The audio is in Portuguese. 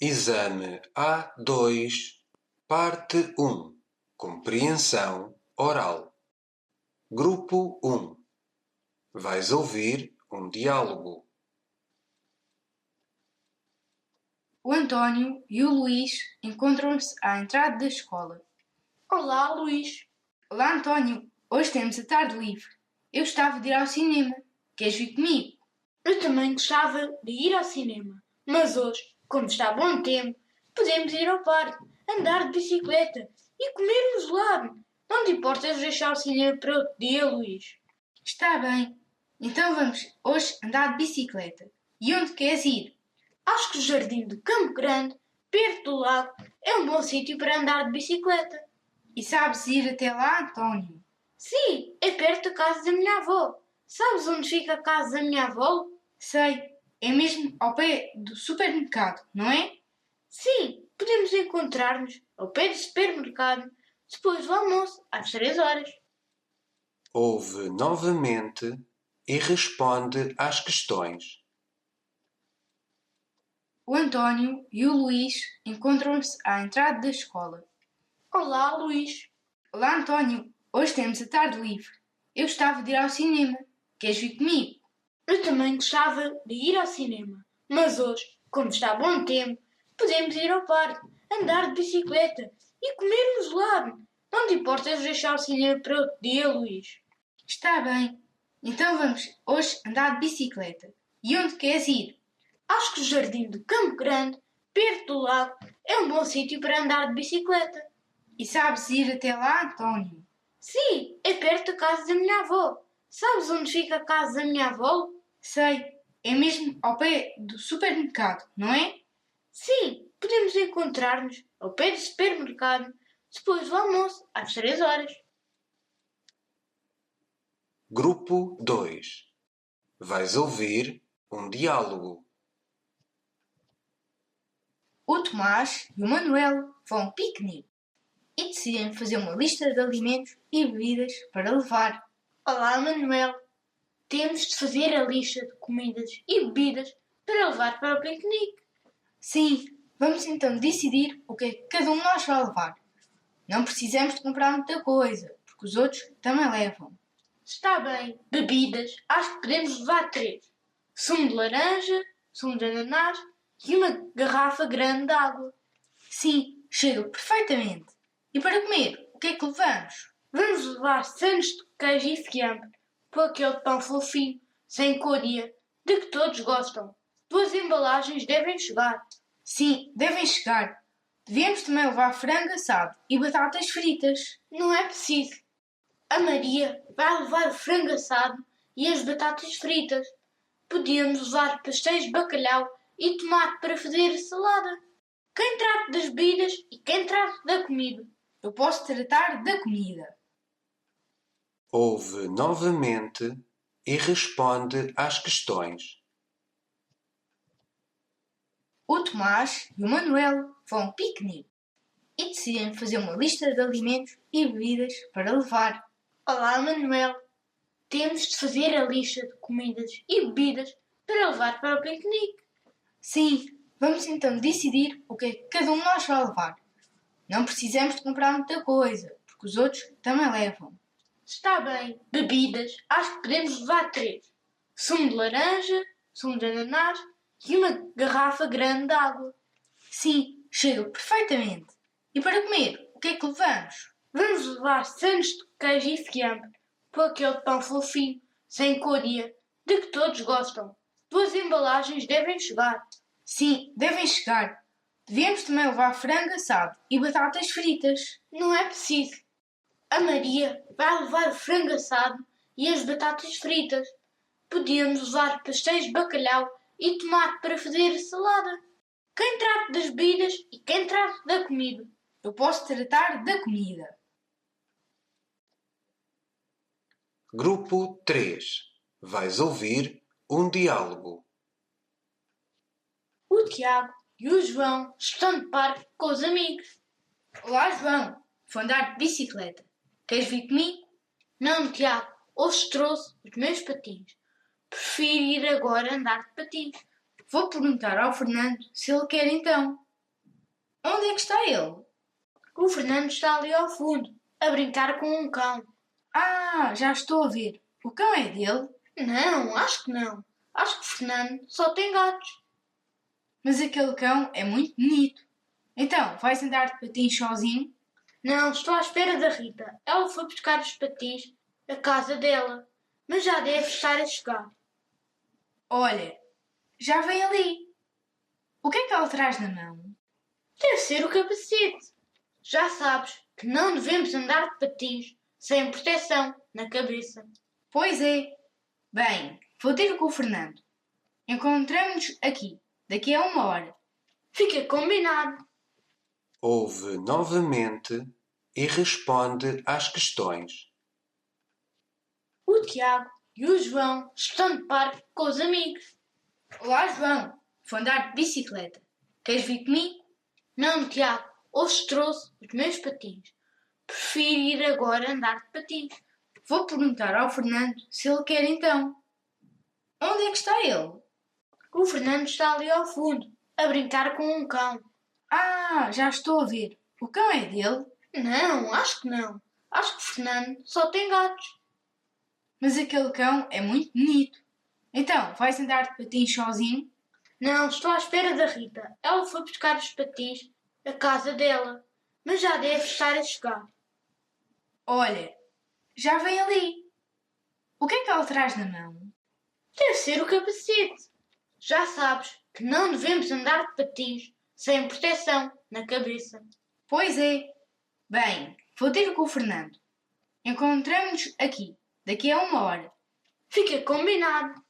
Exame A2, parte 1. Compreensão oral. Grupo 1. Vais ouvir um diálogo. O António e o Luís encontram-se à entrada da escola. Olá, Luís. Olá, António. Hoje temos a tarde livre. Eu gostava de ir ao cinema. Queres vir comigo? Eu também gostava de ir ao cinema, mas hoje, como está bom tempo, podemos ir ao parque, andar de bicicleta e comer um gelado. Não te importas deixar o cinema para outro dia, Luís? Está bem. Então vamos hoje andar de bicicleta. E onde queres ir? Acho que o jardim do Campo Grande, perto do lago, é um bom sítio para andar de bicicleta. E sabes ir até lá, António? Sim, é perto da casa da minha avó. Sabes onde fica a casa da minha avó? Sei. É mesmo ao pé do supermercado, não é? Sim, podemos encontrar-nos ao pé do supermercado depois do almoço, às 3 horas. Ouve novamente e responde às questões. O António e o Luís encontram-se à entrada da escola. Olá, Luís. Olá, António. Hoje temos a tarde livre. Eu gostava de ir ao cinema. Queres vir comigo? Eu também gostava de ir ao cinema, mas hoje, como está bom tempo, podemos ir ao parque, andar de bicicleta e comer um gelado. Não te importas deixar o cinema para outro dia, Luís? Está bem. Então vamos hoje andar de bicicleta. E onde queres ir? Acho que o jardim do Campo Grande, perto do lago, é um bom sítio para andar de bicicleta. E sabes ir até lá, António? Sim, é perto da casa da minha avó. Sabes onde fica a casa da minha avó? Sei. É mesmo ao pé do supermercado, não é? Sim, podemos encontrar-nos ao pé do supermercado depois do almoço, às 3 horas. Grupo 2. Vais ouvir um diálogo. O Tomás e o Manuel vão a um piquenique e decidem fazer uma lista de alimentos e bebidas para levar. Olá, Manuel. Temos de fazer a lista de comidas e bebidas para levar para o piquenique. Sim, vamos então decidir o que é que cada um de nós vai levar. Não precisamos de comprar muita coisa, porque os outros também levam. Está bem. Bebidas, acho que podemos levar 3. Sumo de laranja, sumo de ananás e uma garrafa grande de água. Sim, chega perfeitamente. E para comer, o que é que levamos? Vamos levar sandes de queijo e fiambre, com aquele pão fofinho, sem coria, de que todos gostam. 2 embalagens devem chegar. Sim, devem chegar. Devemos também levar frango assado e batatas fritas. Não é preciso. A Maria vai levar o frango assado e as batatas fritas. Podíamos levar pastéis de bacalhau e tomate para fazer a salada. Quem trata das bebidas e quem trata da comida? Eu posso tratar da comida. Ouve novamente e responde às questões. O Tomás e o Manuel vão a um piquenique e decidem fazer uma lista de alimentos e bebidas para levar. Olá, Manuel. Temos de fazer a lista de comidas e bebidas para levar para o piquenique. Sim, vamos então decidir o que é que cada um de nós vai levar. Não precisamos de comprar muita coisa, porque os outros também levam. Está bem. Bebidas, acho que podemos levar 3. Sumo de laranja, sumo de ananás e uma garrafa grande de água. Sim, chega perfeitamente. E para comer, o que é que levamos? Vamos levar sandes de queijo e fiambre, com aquele pão fofinho, sem coria, de que todos gostam. 2 embalagens devem chegar. Sim, devem chegar. Devemos também levar frango assado e batatas fritas. Não é preciso. A Maria vai levar o frango assado e as batatas fritas. Podíamos levar pastéis de bacalhau e tomate para fazer a salada. Quem trata das bebidas e quem trata da comida? Eu posso tratar da comida. Grupo 3. Vais ouvir um diálogo. O Tiago e o João estão de parque com os amigos. Olá, João. Vou andar de bicicleta. Queres vir comigo? Não, Tiago, hoje trouxe os meus patins. Prefiro ir agora andar de patins. Vou perguntar ao Fernando se ele quer então. Onde é que está ele? O Fernando está ali ao fundo, a brincar com um cão. Ah, já estou a ver. O cão é dele? Não, acho que não. Acho que o Fernando só tem gatos. Mas aquele cão é muito bonito. Então, vais andar de patins sozinho? Não, estou à espera da Rita. Ela foi buscar os patins à casa dela, mas já deve estar a chegar. Olha, já vem ali. O que é que ela traz na mão? Deve ser o capacete. Já sabes que não devemos andar de patins sem proteção na cabeça. Pois é. Bem, vou ter com o Fernando. Encontramos-nos aqui, daqui a 1 hora. Fica combinado. Ouve novamente e responde às questões. O Tiago e o João estão de parque com os amigos. Olá, João. Vou andar de bicicleta. Queres vir comigo? Não, Tiago, hoje trouxe os meus patins. Prefiro ir agora andar de patins. Vou perguntar ao Fernando se ele quer então. Onde é que está ele? O Fernando está ali ao fundo, a brincar com um cão. Ah, já estou a ver. O cão é dele? Não, acho que não. Acho que o Fernando só tem gatos. Mas aquele cão é muito bonito. Então, vais andar de patins sozinho? Não, estou à espera da Rita. Ela foi buscar os patins à casa dela, mas já deve estar a chegar. Olha, já vem ali. O que é que ela traz na mão? Deve ser o capacete. Já sabes que não devemos andar de patins sem proteção na cabeça. Pois é. Bem, vou ter com o Fernando. Encontramos-nos aqui, daqui a 1 hora. Fica combinado.